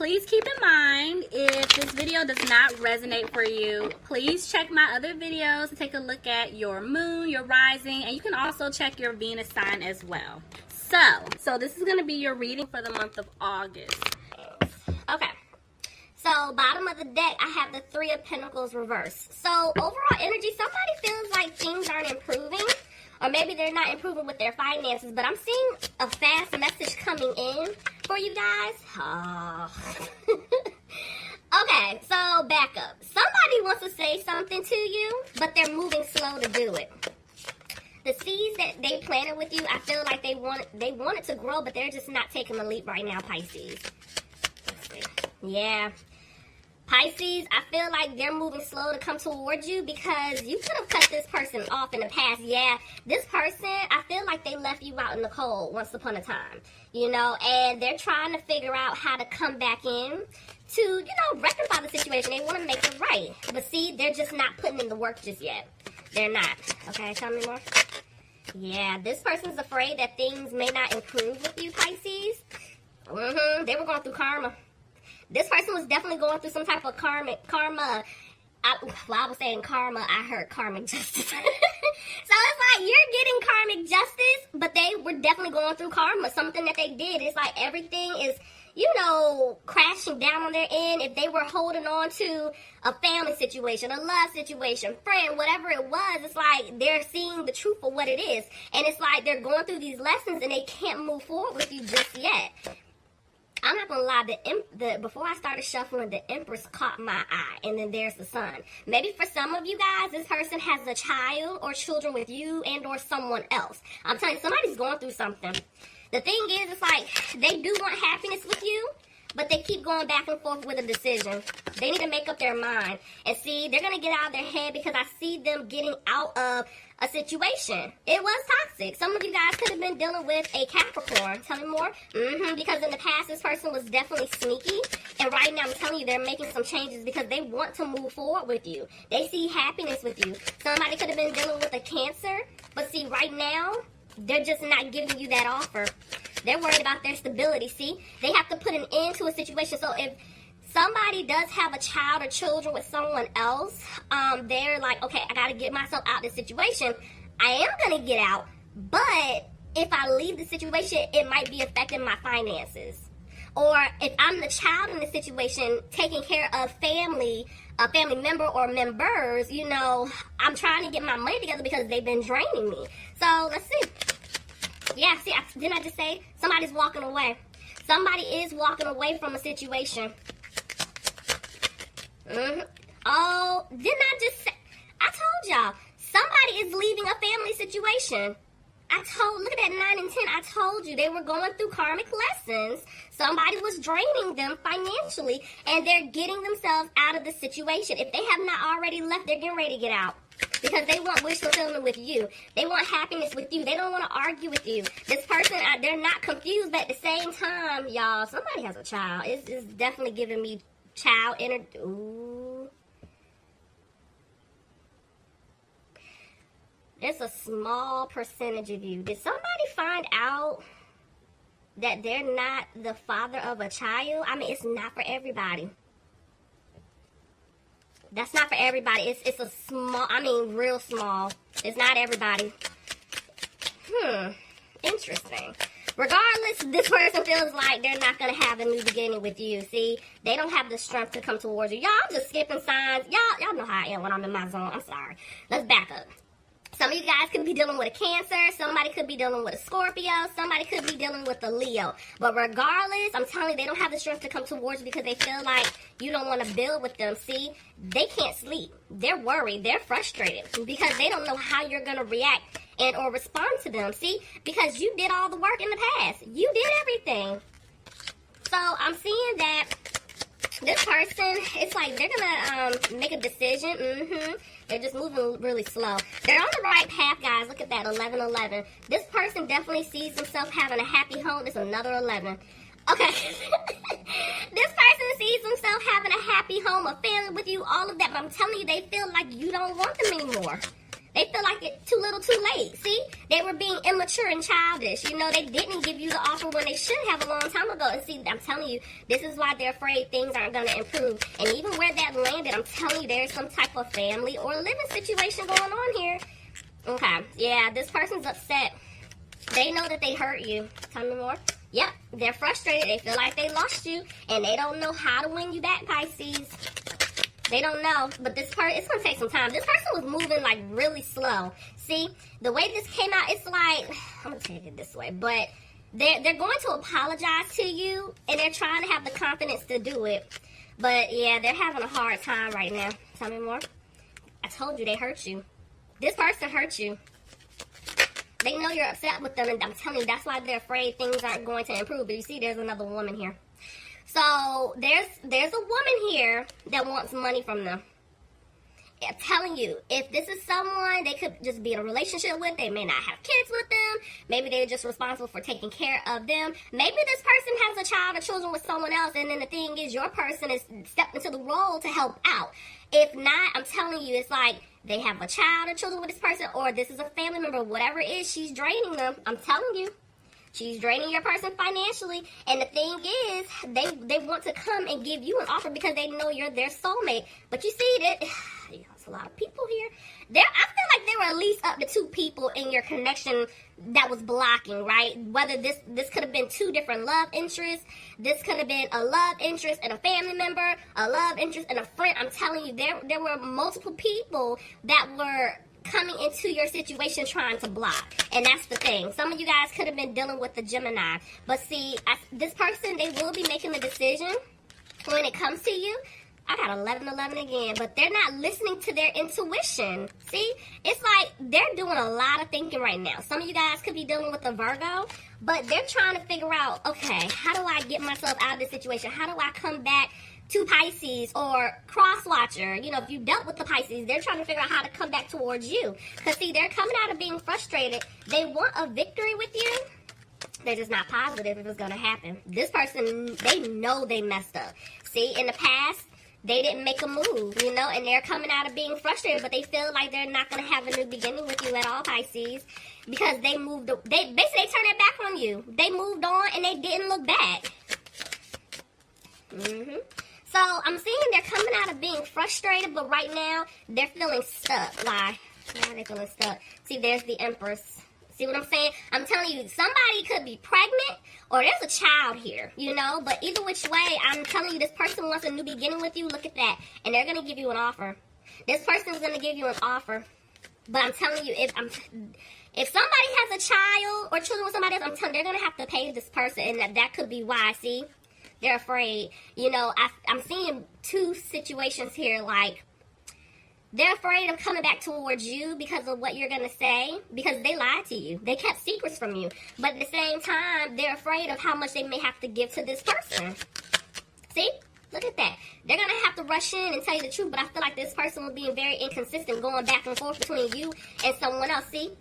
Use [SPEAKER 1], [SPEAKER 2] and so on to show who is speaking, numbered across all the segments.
[SPEAKER 1] Please keep in mind, if this video does not resonate for you, please check my other videos to take a look at your moon, your rising, and you can also check your Venus sign as well. So this is going to be your reading for the month of August.
[SPEAKER 2] Okay. So, bottom of the deck, I have the Three of Pentacles reversed. So, overall energy, somebody feels like things aren't improving. Or maybe they're not improving with their finances. But I'm seeing a fast message coming in for you guys. Oh. Okay, so back up. Somebody wants to say something to you, but they're moving slow to do it. The seeds that they planted with you, I feel like they want it to grow, but they're just not taking the leap right now, Pisces. Let's see. Yeah. Pisces, I feel like they're moving slow to come towards you because you could have cut this person off in the past. Yeah, this person, I feel like they left you out in the cold once upon a time, you know, and they're trying to figure out how to come back in to, you know, rectify the situation. They want to make it right. But see, they're just not putting in the work just yet. They're not. Okay, tell me more. Yeah, this person's afraid that things may not improve with you, Pisces. They were going through karma. This person was definitely going through some type of karma. While I was saying karma, I heard karmic justice. So it's like you're getting karmic justice, but they were definitely going through karma. Something that they did. It's like everything is, you know, crashing down on their end. If they were holding on to a family situation, a love situation, friend, whatever it was, it's like they're seeing the truth for what it is. And it's like they're going through these lessons and they can't move forward with you just yet. I'm not gonna lie, before I started shuffling, the Empress caught my eye, and then there's the Sun. Maybe for some of you guys, this person has a child or children with you and or someone else. I'm telling you, somebody's going through something. The thing is, it's like, they do want happiness with you, but they keep going back and forth with a decision. They need to make up their mind. And see, they're gonna get out of their head because I see them getting out of a situation. It was toxic. Some of you guys could have been dealing with a Capricorn. Tell me more. Because in the past, this person was definitely sneaky. And right now, I'm telling you, they're making some changes because they want to move forward with you. They see happiness with you. Somebody could have been dealing with a Cancer. But see, right now, they're just not giving you that offer. They're worried about their stability. See, they have to put an end to a situation. So if somebody does have a child or children with someone else, they're like, okay, I got to get myself out of this situation. I am going to get out, but if I leave the situation, it might be affecting my finances. Or if I'm the child in the situation, taking care of family, a family member or members, you know, I'm trying to get my money together because they've been draining me. So let's see. Yeah, see, didn't I just say somebody's walking away? Somebody is walking away from a situation. Oh, didn't I just say? I told y'all, somebody is leaving a family situation. Look at that 9 and 10. I told you they were going through karmic lessons. Somebody was draining them financially, and they're getting themselves out of the situation. If they have not already left, they're getting ready to get out. Because they want wish fulfillment with you. They want happiness with you. They don't want to argue with you. This person, they're not confused, but at the same time, y'all, somebody has a child. It's definitely giving me child energy. Ooh. It's a small percentage of you. Did somebody find out that they're not the father of a child? I mean, it's not for everybody. That's not for everybody. It's a small, I mean, real small. It's not everybody. Interesting. Regardless, this person feels like they're not going to have a new beginning with you. See, they don't have the strength to come towards you. Y'all, I'm just skipping signs. Y'all know how I am when I'm in my zone. I'm sorry. Let's back up. Some of you guys could be dealing with a Cancer. Somebody could be dealing with a Scorpio. Somebody could be dealing with a Leo. But regardless, I'm telling you, they don't have the strength to come towards you because they feel like you don't want to build with them. See, they can't sleep. They're worried. They're frustrated because they don't know how you're going to react and or respond to them. See, because you did all the work in the past. You did everything. So I'm seeing that this person, it's like they're going to make a decision. They're just moving really slow. They're on the right path, guys. Look at that, 11-11. This person definitely sees themselves having a happy home. It's another 11. Okay. This person sees themselves having a happy home, a family with you, all of that. But I'm telling you, they feel like you don't want them anymore. They They feel like it's too little too late. See? They were being immature and childish. You know, they didn't give you the offer when they should have a long time ago. And see, I'm telling you, this is why they're afraid things aren't going to improve. And even where that landed, I'm telling you, there's some type of family or living situation going on here. Okay. Yeah, this person's upset. They know that they hurt you. Tell me more. Yep, they're frustrated. They feel like they lost you, and they don't know how to win you back, Pisces. They don't know, but this part, it's going to take some time. This person was moving, like, really slow. See, the way this came out, it's like, I'm going to take it this way, but they're going to apologize to you, and they're trying to have the confidence to do it. But, yeah, they're having a hard time right now. Tell me more. I told you they hurt you. This person hurt you. They know you're upset with them, and I'm telling you, that's why they're afraid things aren't going to improve. But you see, there's another woman here. So there's a woman here that wants money from them. I'm telling you, if this is someone they could just be in a relationship with, they may not have kids with them. Maybe they're just responsible for taking care of them. Maybe this person has a child or children with someone else, and then the thing is, your person is stepped into the role to help out. If not, I'm telling you, it's like they have a child or children with this person, or this is a family member, whatever it is, she's draining them. I'm telling you. She's draining your person financially. And the thing is, they want to come and give you an offer because they know you're their soulmate. But you see that there's a lot of people here. I feel like there were at least up to 2 people in your connection that was blocking, right? Whether this could have been 2 different love interests. This could have been a love interest and a family member, a love interest and a friend. I'm telling you, there were multiple people that were coming into your situation trying to block. And that's the thing. Some of you guys could have been dealing with the Gemini. But see, this person, they will be making the decision when it comes to you. I got 11 again, but they're not listening to their intuition. See, it's like they're doing a lot of thinking right now. Some of you guys could be dealing with a Virgo, but they're trying to figure out, okay, how do I get myself out of this situation? How do I come back to Pisces or cross-watcher? You know, if you dealt with the Pisces, they're trying to figure out how to come back towards you. Because, see, they're coming out of being frustrated. They want a victory with you. They're just not positive if it's going to happen. This person, they know they messed up. See, in the past, they didn't make a move, you know, and they're coming out of being frustrated, but they feel like they're not going to have a new beginning with you at all, Pisces, because they turned their back on you. They moved on, and they didn't look back. So, I'm seeing they're coming out of being frustrated, but right now, they're feeling stuck. Why? Why are they feeling stuck? See, there's the Empress. See what I'm saying? I'm telling you, somebody could be pregnant, or there's a child here, you know? But either which way, I'm telling you, this person wants a new beginning with you. Look at that. And they're going to give you an offer. This person's going to give you an offer. But I'm telling you, if somebody has a child or children with somebody else, I'm telling you, they're going to have to pay this person. And that could be why, see? They're afraid. You know, I'm seeing 2 situations here, like, they're afraid of coming back towards you because of what you're going to say, because they lied to you. They kept secrets from you. But at the same time, they're afraid of how much they may have to give to this person. See? Look at that. They're going to have to rush in and tell you the truth, but I feel like this person was being very inconsistent, going back and forth between you and someone else. See?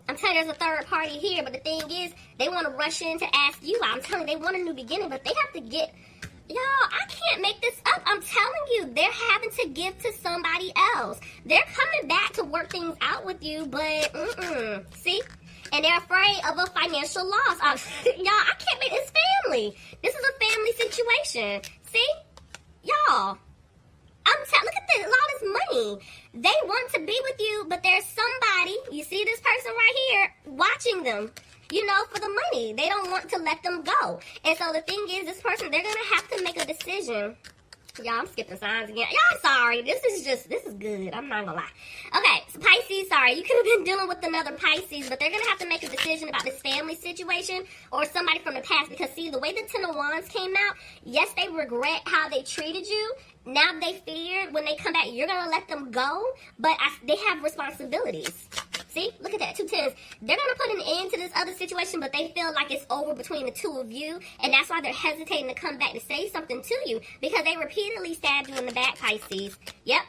[SPEAKER 2] I'm telling you, there's a third party here, but the thing is, they want to rush in to ask you out. I'm telling you, they want a new beginning, but they have to get... Y'all, I can't make this up. I'm telling you, they're having to give to somebody else. They're coming back to work things out with you, but, see? And they're afraid of a financial loss. Y'all, I can't make this family. This is a family situation. See? Y'all, look at this, all this money. They want to be with you, but there's somebody, you see this person right here, watching them. You know, for the money. They don't want to let them go. And so the thing is, this person, they're going to have to make a decision. Y'all, I'm skipping signs again. Y'all, sorry. This is good. I'm not going to lie. Okay, so Pisces, sorry. You could have been dealing with another Pisces, but they're going to have to make a decision about this family situation or somebody from the past. Because, see, the way the Ten of Wands came out, yes, they regret how they treated you. Now they feared when they come back, you're going to let them go. But they have responsibilities. See? Look at that. 2 tens. They're going to put an end to this other situation, but they feel like it's over between the 2 of you. And that's why they're hesitating to come back to say something to you. Because they repeatedly stabbed you in the back, Pisces. Yep.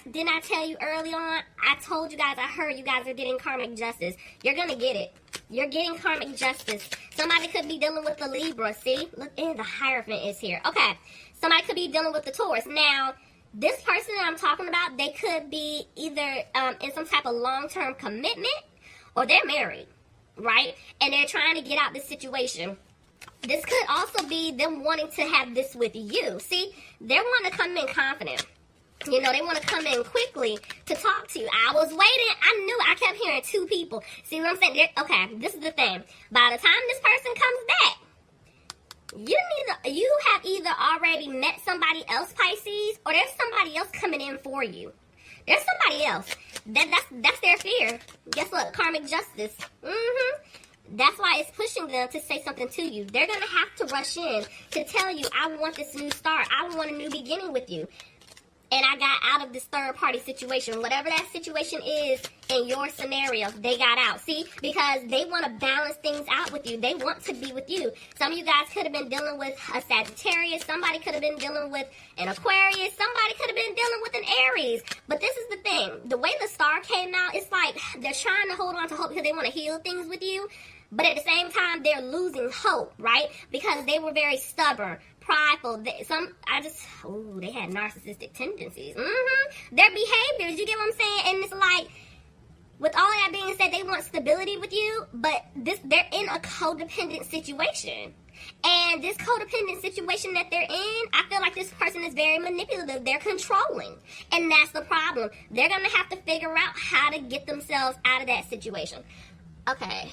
[SPEAKER 2] Didn't I tell you early on? I told you guys, I heard you guys are getting karmic justice. You're going to get it. You're getting karmic justice. Somebody could be dealing with the Libra. See? Look, the Hierophant is here. Okay. Somebody could be dealing with the Taurus. Now, This person that I'm talking about, they could be either in some type of long-term commitment or they're married, right? And they're trying to get out this situation. This could also be them wanting to have this with you. See, they want to come in confident. You know, they want to come in quickly to talk to you. I was waiting. I kept hearing two people. See what I'm saying? Okay, this is the thing. By the time this person comes back, you have either already met somebody else, Pisces, or there's somebody else coming in for you. There's somebody else. That's their fear. Guess what? Karmic justice. That's why it's pushing them to say something to you. They're going to have to rush in to tell you, I want this new start. I want a new beginning with you. And I got out of this third-party situation. Whatever that situation is in your scenario, they got out. See? Because they want to balance things out with you. They want to be with you. Some of you guys could have been dealing with a Sagittarius. Somebody could have been dealing with an Aquarius. Somebody could have been dealing with an Aries. But this is the thing. The way the star came out, it's like they're trying to hold on to hope because they want to heal things with you. But at the same time, they're losing hope, right? Because they were very stubborn, prideful. They had narcissistic tendencies. Their behaviors, you get what I'm saying? And it's like, with all of that being said, they want stability with you, but they're in a codependent situation. And this codependent situation that they're in, I feel like this person is very manipulative. They're controlling. And that's the problem. They're going to have to figure out how to get themselves out of that situation. Okay.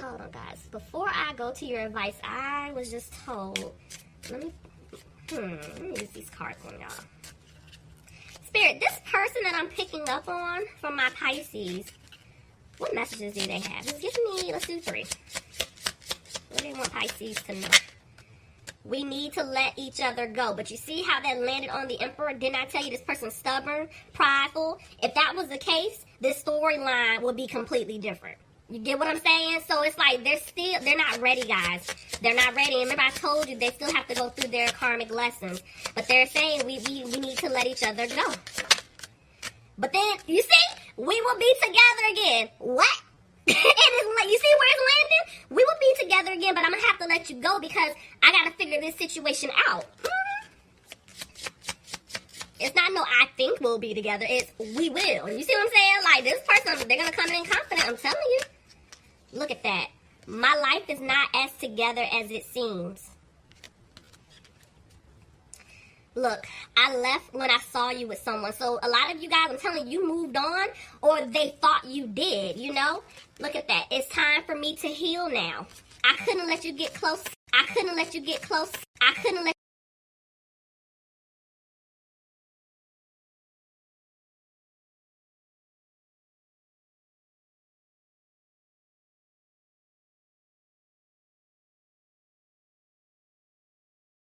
[SPEAKER 2] Hold on, guys. Before I go to your advice, I was just told. Let me use these cards on y'all. Spirit, this person that I'm picking up on from my Pisces, what messages do they have? Just give me, let's do 3. What do they want Pisces to know? We need to let each other go. But you see how that landed on the Emperor? Didn't I tell you this person's stubborn, prideful? If that was the case, this storyline would be completely different. You get what I'm saying? So it's like they're not ready, guys. They're not ready. And remember I told you they still have to go through their karmic lessons. But they're saying we need to let each other go. But then, you see, we will be together again. What? And it's like, you see where it's landing? We will be together again, but I'm going to have to let you go because I got to figure this situation out. It's not no I think we'll be together. It's we will. You see what I'm saying? Like, this person, they're going to come in confident. I'm telling you. Look at that. My life is not as together as it seems. Look, I left when I saw you with someone. So a lot of you guys, I'm telling you, moved on or they thought you did, you know? Look at that. It's time for me to heal now. I couldn't let you get close. I couldn't let you get close. I couldn't let